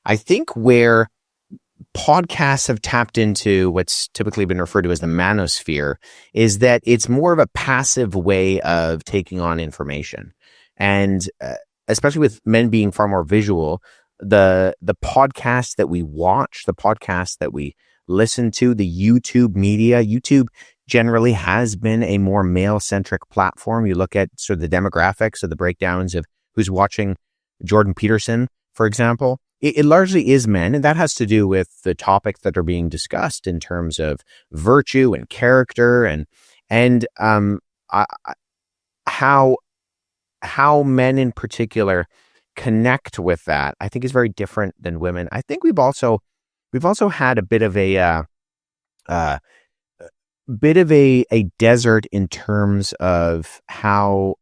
I think where podcasts have tapped into what's typically been referred to as the manosphere is that it's more of a passive way of taking on information. And especially with men being far more visual, the podcasts that we watch, the podcasts that we listen to, the YouTube media, YouTube generally has been a more male-centric platform. You look at sort of the demographics of the breakdowns of who's watching Jordan Peterson, for example. It largely is men, and that has to do with the topics that are being discussed in terms of virtue and character and how men in particular connect with that. I think is very different than women. I think we've also had a bit of a desert in terms of how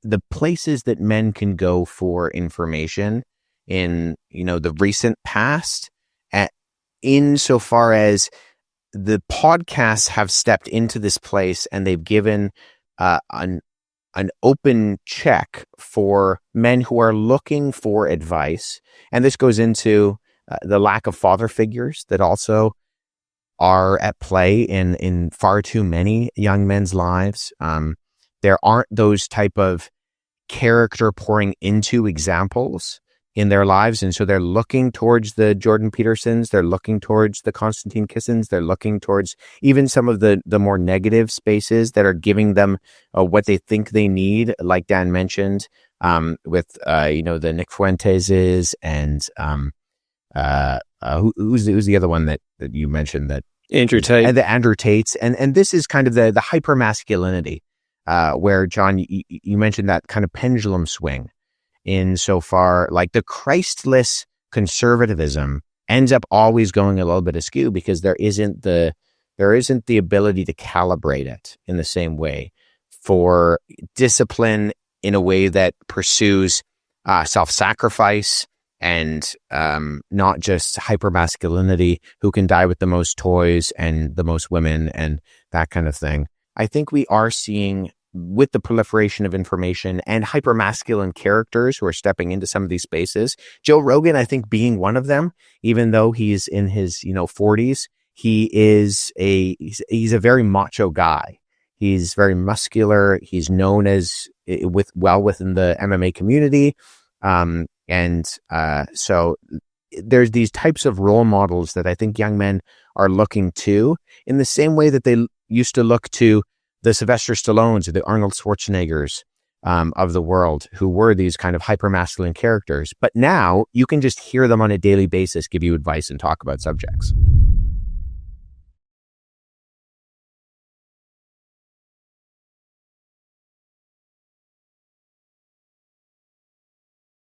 the places that men can go for information in, the recent past, insofar as the podcasts have stepped into this place and they've given an open check for men who are looking for advice. And this goes into the lack of father figures that also are at play in far too many young men's lives. There aren't those type of character pouring into examples in their lives. And so they're looking towards the Jordan Petersons, they're looking towards the Konstantin Kissins, they're looking towards even some of the more negative spaces that are giving them what they think they need, like Dan mentioned, with, the Nick Fuenteses and who's the other one that you mentioned that Andrew Tate. And the Andrew Tates. And this is kind of the hyper masculinity, where John, you mentioned that kind of pendulum swing insofar like the Christless conservatism ends up always going a little bit askew because there isn't the ability to calibrate it in the same way for discipline in a way that pursues self-sacrifice and not just hypermasculinity, who can die with the most toys and the most women and that kind of thing. I think we are seeing, with the proliferation of information and hypermasculine characters who are stepping into some of these spaces, Joe Rogan, I think, being one of them, even though he's in his 40s, he's a very macho guy. He's very muscular. He's known as within the MMA community. So there's these types of role models that I think young men are looking to in the same way that they used to look to the Sylvester Stallones or the Arnold Schwarzeneggers of the world, who were these kind of hypermasculine characters. But now you can just hear them on a daily basis give you advice and talk about subjects.